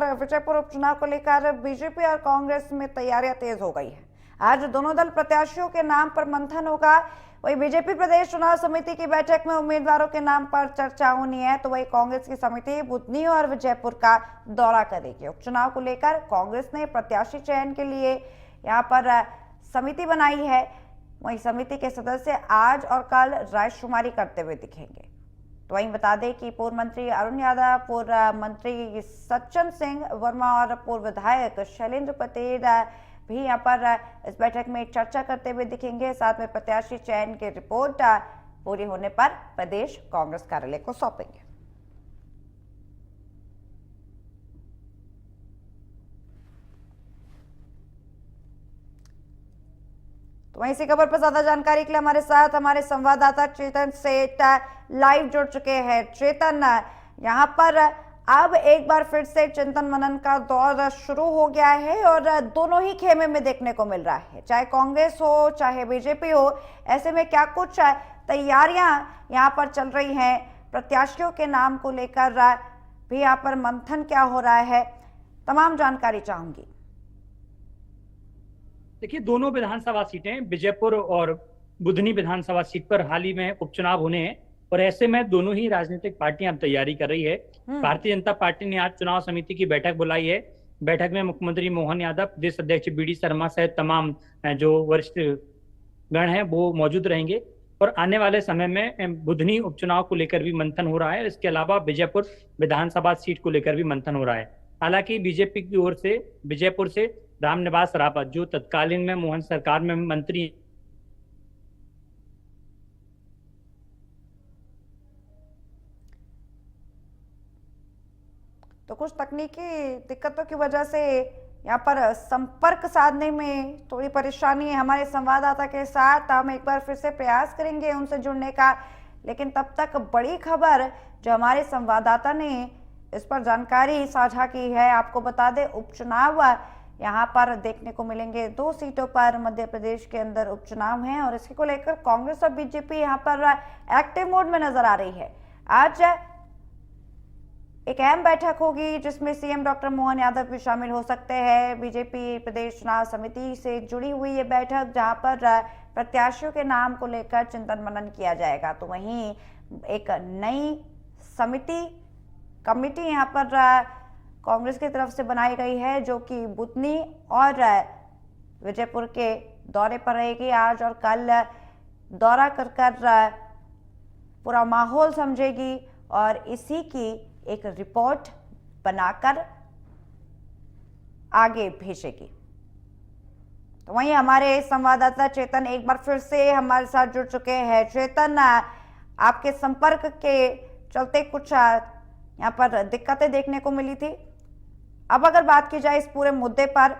और विजयपुर उपचुनाव को लेकर बीजेपी और कांग्रेस में तैयारियां तेज हो गई है। आज दोनों दल प्रत्याशियों के नाम पर मंथन होगा। वहीं बीजेपी प्रदेश चुनाव समिति की बैठक में उम्मीदवारों के नाम पर चर्चा होनी है, तो वहीं कांग्रेस की समिति बुधनी और विजयपुर का दौरा करेगी। उपचुनाव को लेकर कांग्रेस ने प्रत्याशी चयन के लिए यहाँ पर समिति बनाई है। वहीं समिति के सदस्य आज और कल रायशुमारी करते हुए दिखेंगे। तो वहीं बता दें कि पूर्व मंत्री अरुण यादव, पूर्व मंत्री सज्जन सिंह वर्मा और पूर्व विधायक शैलेंद्र पटेल भी यहाँ पर इस बैठक में चर्चा करते हुए दिखेंगे। साथ में प्रत्याशी चयन की रिपोर्ट पूरी होने पर प्रदेश कांग्रेस कार्यालय को सौंपेंगे। तो वहीं इसी खबर पर ज्यादा जानकारी के लिए हमारे साथ हमारे संवाददाता चेतन सेठ लाइव जुड़ चुके हैं। चेतन, यहाँ पर अब एक बार फिर से चिंतन मनन का दौर शुरू हो गया है और दोनों ही खेमे में देखने को मिल रहा है, चाहे कांग्रेस हो चाहे बीजेपी हो। ऐसे में क्या कुछ तैयारियां यहाँ पर चल रही हैं, प्रत्याशियों के नाम को लेकर भी यहाँ पर मंथन क्या हो रहा है, तमाम जानकारी चाहूंगी। देखिए, दोनों विधानसभा सीटें विजयपुर और बुधनी विधानसभा सीट पर हाल ही में उपचुनाव होने हैं और ऐसे में दोनों ही राजनीतिक पार्टियां अब तैयारी कर रही है। भारतीय जनता पार्टी ने आज चुनाव समिति की बैठक बुलाई है। बैठक में मुख्यमंत्री मोहन यादव, प्रदेश अध्यक्ष बी डी शर्मा सहित तमाम जो वरिष्ठ गण हैं वो मौजूद रहेंगे और आने वाले समय में बुधनी उपचुनाव को लेकर भी मंथन हो रहा है। इसके अलावा विजयपुर विधानसभा सीट को लेकर भी मंथन हो रहा है। हालांकि बीजेपी की ओर से विजयपुर से रामनिवास रावत, जो तत्कालीन में मोहन सरकार में मंत्री, तो कुछ तकनीकी दिक्कतों की वजह से यहाँ पर संपर्क साधने में थोड़ी परेशानी है हमारे संवाददाता के साथ। हम एक बार फिर से प्रयास करेंगे उनसे जुड़ने का, लेकिन तब तक बड़ी खबर जो हमारे संवाददाता ने इस पर जानकारी साझा की है, आपको बता दें उपचुनाव यहाँ पर देखने को मिलेंगे। 2 सीटों पर मध्य प्रदेश के अंदर उपचुनाव हैं और इसको लेकर कांग्रेस और बीजेपी यहाँ पर एक्टिव मोड में नजर आ रही है। आज एक अहम बैठक होगी जिसमें सीएम डॉक्टर मोहन यादव भी शामिल हो सकते हैं। बीजेपी प्रदेश चुनाव समिति से जुड़ी हुई ये बैठक, जहां पर प्रत्याशियों के नाम को लेकर चिंतन मनन किया जाएगा। तो वहीं एक नई कमेटी यहाँ पर कांग्रेस की तरफ से बनाई गई है, जो कि बुधनी और विजयपुर के दौरे पर रहेगी। आज और कल दौरा कर पूरा माहौल समझेगी और इसी की एक रिपोर्ट बनाकर आगे भेजेगी। तो वहीं हमारे संवाददाता चेतन एक बार फिर से हमारे साथ जुड़ चुके हैं। चेतन, आपके संपर्क के चलते कुछ यहाँ पर दिक्कतें देखने को मिली थी। अब अगर बात की जाए इस पूरे मुद्दे पर,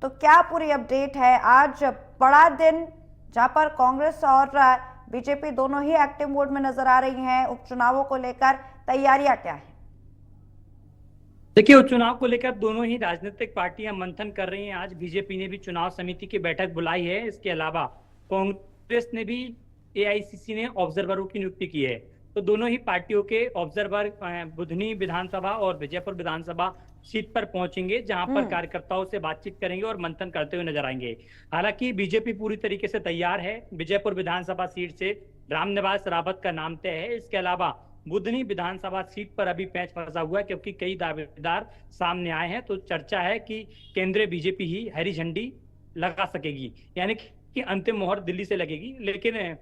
तो क्या पूरी अपडेट है? आज बड़ा दिन जहां पर कांग्रेस और बीजेपी दोनों ही एक्टिव मोड में नजर आ रही हैं। उपचुनावों को लेकर तैयारियां क्या है? देखिए, उपचुनाव को लेकर दोनों ही राजनीतिक पार्टियां मंथन कर रही हैं। आज बीजेपी ने भी चुनाव समिति की बैठक बुलाई है। इसके अलावा कांग्रेस ने भी एआईसीसी ने ऑब्जर्वरों की नियुक्ति की है। तो दोनों ही पार्टियों के ऑब्जर्वर बुधनी विधानसभा और विजयपुर विधानसभा सीट पर पहुंचेंगे, जहां पर कार्यकर्ताओं से बातचीत करेंगे और मंथन करते हुए नजर आएंगे। हालांकि बीजेपी पूरी तरीके से तैयार है। विजयपुर विधानसभा सीट से रामनिवास रावत का नाम तय है। इसके अलावा बुधनी विधानसभा सीट पर अभी पैंच फंसा हुआ है, क्योंकि कई दावेदार सामने आए हैं। तो चर्चा है कि केंद्रीय बीजेपी ही हरी झंडी लगा सकेगी, यानी कि अंतिम मोहर दिल्ली से लगेगी। लेकिन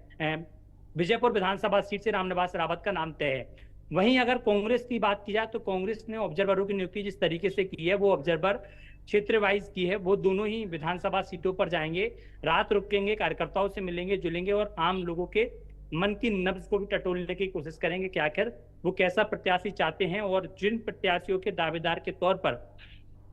विजयपुर विधानसभा सीट से रामनिवास रावत का नाम तय है। वहीं अगर कांग्रेस की बात की जाए तो कांग्रेस ने ऑब्जर्वरों की नियुक्ति जिस तरीके से की है, वो ऑब्जर्वर क्षेत्र वाइज की है। वो दोनों ही विधानसभा सीटों पर जाएंगे, रात रुकेंगे, कार्यकर्ताओं से मिलेंगे जुलेंगे और आम लोगों के मन की नब्ज को भी टटोलने की कोशिश करेंगे कि आखिर वो कैसा प्रत्याशी चाहते हैं और जिन प्रत्याशियों के दावेदार के तौर पर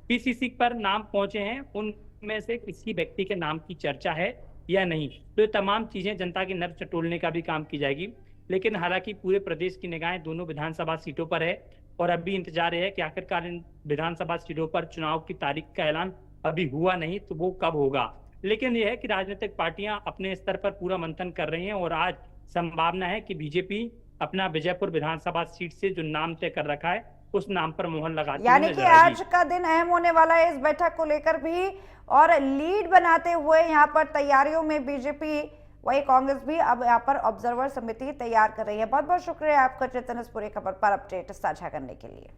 पीसीसी पर नाम पहुंचे हैं उनमें से किसी व्यक्ति के नाम की चर्चा है या नहीं। तो ये तमाम चीजें जनता की नब्ज टटोलने का भी काम की जाएगी। लेकिन हालांकि पूरे प्रदेश की निगाहें दोनों विधानसभा सीटों पर है और अभी इंतजार है कि आखिरकार इन विधानसभा सीटों पर चुनाव की तारीख का ऐलान अभी हुआ नहीं, तो वो कब होगा। लेकिन यह है कि राजनीतिक पार्टियां अपने स्तर पर पूरा मंथन कर रही हैं और आज संभावना है कि बीजेपी अपना विजयपुर विधानसभा सीट से जो नाम तय कर रखा है उस नाम पर मोहर लगाती हुई यानी कि नजर आएगी। आज का दिन अहम होने वाला है इस बैठक को लेकर भी, और लीड बनाते हुए यहाँ पर तैयारियों में बीजेपी, वही कांग्रेस भी अब यहाँ पर ऑब्जर्वर समिति तैयार कर रही है। बहुत बहुत शुक्रिया आपका चेतन, इस पूरी खबर पर अपडेट साझा करने के लिए।